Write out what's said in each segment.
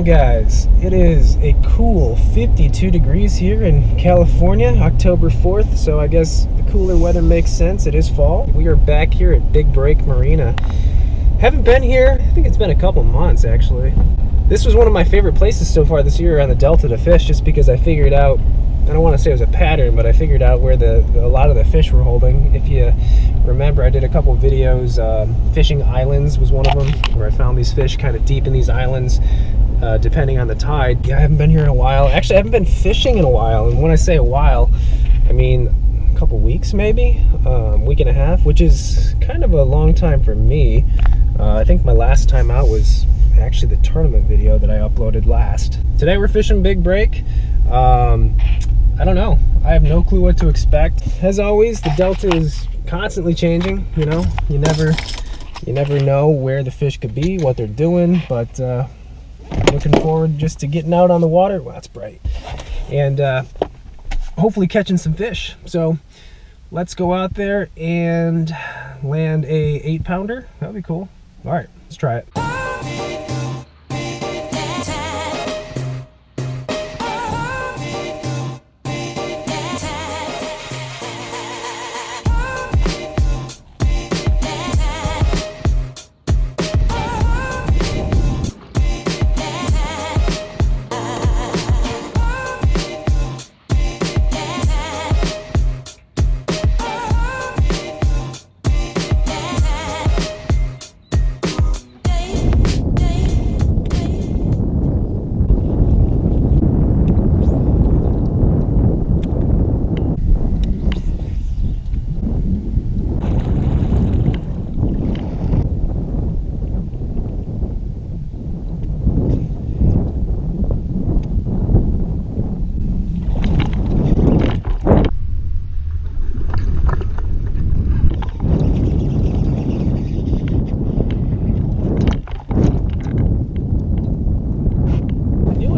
morning, guys. It is a cool 52 degrees here in California, October 4th, so I guess the cooler weather makes sense. It is fall. We are back here at Big Break Marina. Haven't been here, I think it's been a couple months actually. This was one of my favorite places so far this year on the Delta to fish, just because I figured out, I don't want to say it was a pattern, but I figured out where a lot of the fish were holding. If you remember, I did a couple videos. Fishing islands was one of them, where I found these fish kind of deep in these islands, depending on the tide. Yeah, I haven't been here in a while. Actually, I haven't been fishing in a while, and when I say a while, I mean a couple weeks maybe, week and a half, which is kind of a long time for me. I think my last time out was actually the tournament video that I uploaded last. Today we're fishing Big Break. I don't know. I have no clue what to expect. As always, the Delta is constantly changing. You know, you never know where the fish could be, what they're doing. But looking forward just to getting out on the water. Wow, that's bright, and hopefully catching some fish. So let's go out there and land a 8-pounder. That'd be cool. All right, let's try it.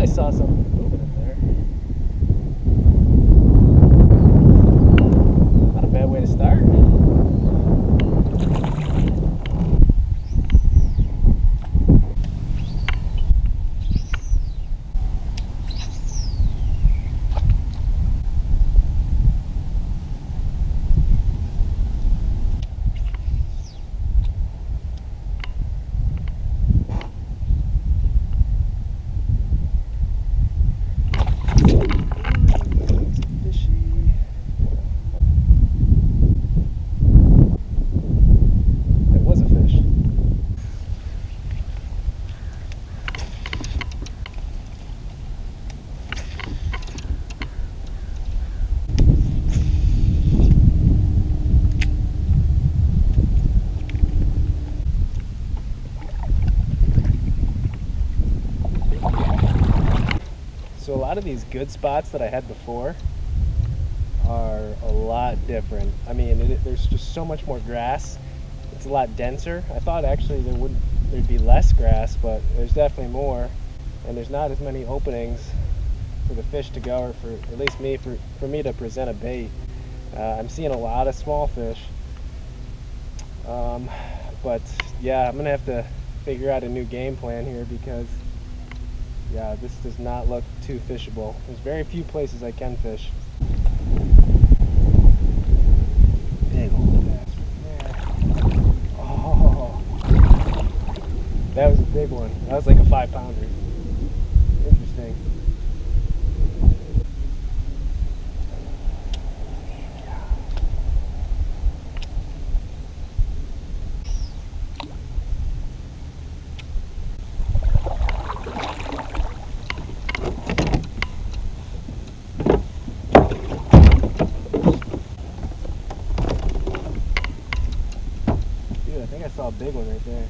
Saw something moving in there. Not a bad way to start. So a lot of these good spots that I had before are a lot different. I mean, there's just so much more grass. It's a lot denser. I thought actually there'd be less grass, but there's definitely more. And there's not as many openings for the fish to go, or for at least me, for me to present a bait. I'm seeing a lot of small fish. But yeah, I'm gonna have to figure out a new game plan here, because yeah, this does not look too fishable. There's very few places I can fish. Big old bass right there. Oh, that was a big one. That was like a 5-pounder. Interesting. I think I saw a big one right there.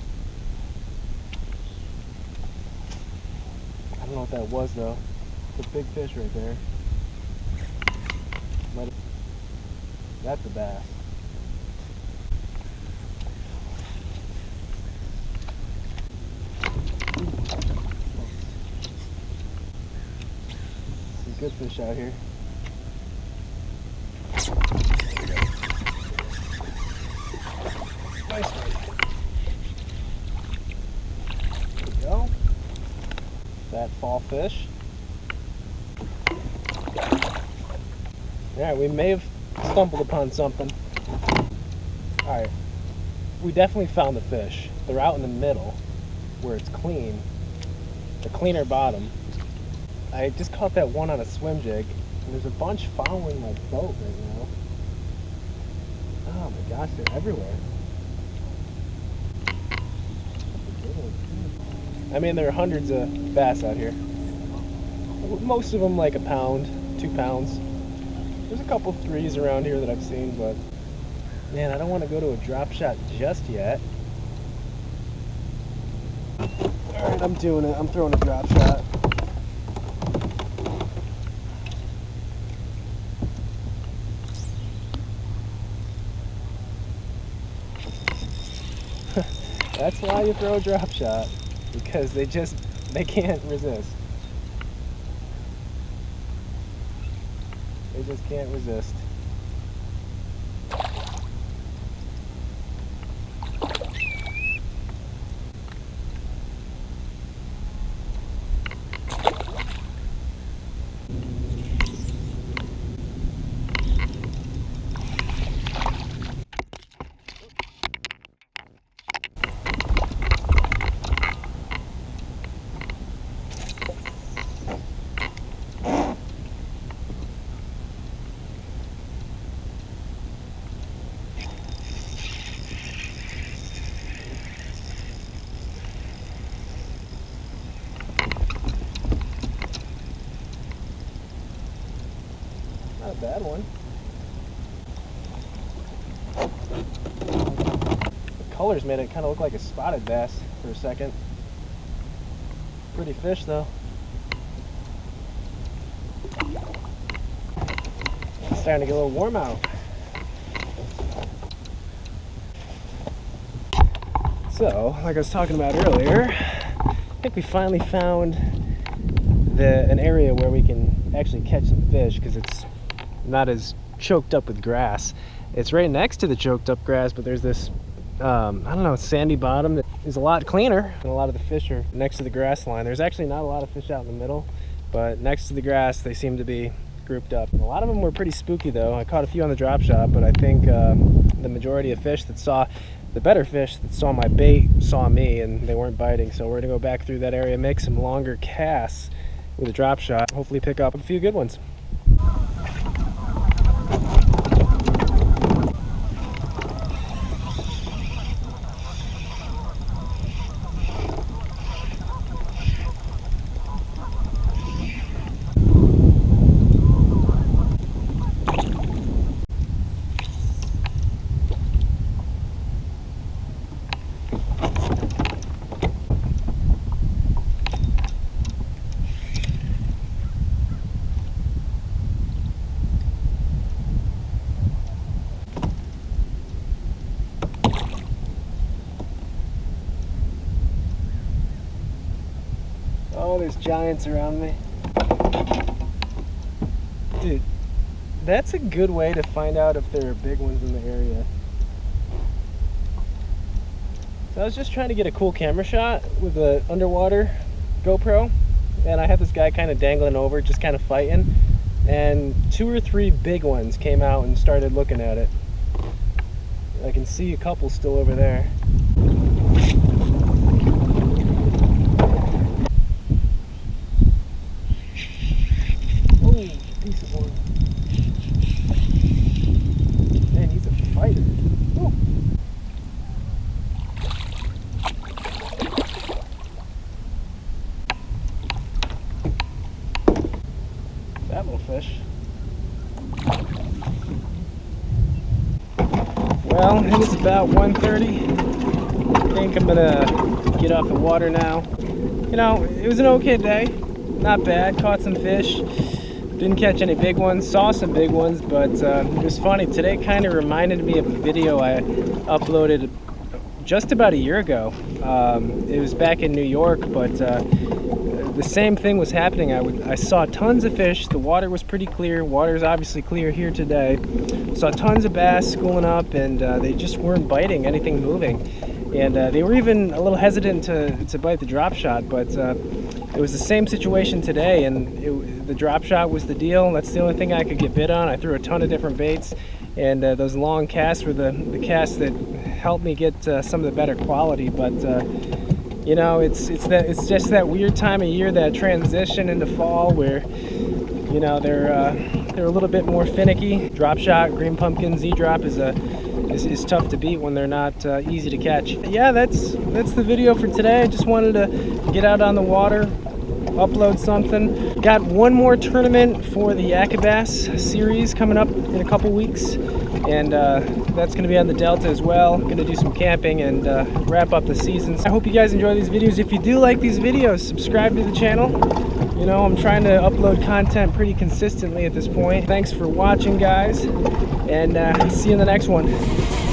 I don't know what that was though. It's a big fish right there. That's a bass. Some good fish out here. Nice one. There we go. that fall fish. Alright, we may have stumbled upon something. Alright, we definitely found the fish. They're out in the middle where it's clean, the cleaner bottom. I just caught that one on a swim jig, and there's a bunch following my boat right now. Oh my gosh, they're everywhere. I mean, there are hundreds of bass out here. Most of them like a pound, 2 pounds. There's a couple threes around here that I've seen, but man, I don't want to go to a drop shot just yet. Alright, I'm doing it. I'm throwing a drop shot. That's why you throw a drop shot, because they can't resist. They just can't resist. Not a bad one. The colors made it kind of look like a spotted bass for a second. Pretty fish though. It's starting to get a little warm out. So, like I was talking about earlier, I think we finally found an area where we can actually catch some fish, because it's not as choked up with grass. It's right next to the choked up grass, but there's this I don't know, sandy bottom that is a lot cleaner, and a lot of the fish are next to the grass line. There's actually not a lot of fish out in the middle, but next to the grass they seem to be grouped up. A lot of them were pretty spooky though. I caught a few on the drop shot, but I think the majority of fish that saw the better fish that saw my bait saw me, and they weren't biting. So we're gonna go back through that area, make some longer casts with a drop shot, hopefully pick up a few good ones. Oh, there's giants around me. Dude, that's a good way to find out if there are big ones in the area. So I was just trying to get a cool camera shot with an underwater GoPro, and I had this guy kind of dangling over, just kind of fighting, and 2 or 3 big ones came out and started looking at it. I can see a couple still over there. That little fish. Well, it is about 1:30. I think I'm gonna get off the water now. You know, it was an okay day. Not bad. Caught some fish. Didn't catch any big ones. Saw some big ones, but it was funny. Today kind of reminded me of a video I uploaded just about a year ago. It was back in New York, but the same thing was happening. I saw tons of fish. The water was pretty clear. Water is obviously clear here today. Saw tons of bass schooling up, and they just weren't biting anything moving. And they were even a little hesitant to bite the drop shot, but it was the same situation today, and the drop shot was the deal. That's the only thing I could get bit on. I threw a ton of different baits, and those long casts were the casts that helped me get some of the better quality. But you know, it's just that weird time of year, that transition into fall, where you know they're a little bit more finicky. Drop shot, green pumpkin, Z-drop is tough to beat when they're not easy to catch. Yeah, that's the video for today. I just wanted to get out on the water, upload something. Got one more tournament for the Yak Bass series coming up in a couple weeks, and that's going to be on the Delta as well. Going to do some camping and wrap up the seasons. I hope you guys enjoy these videos. If you do like these videos, subscribe to the channel. You know, I'm trying to upload content pretty consistently at this point. Thanks for watching, guys, and see you in the next one.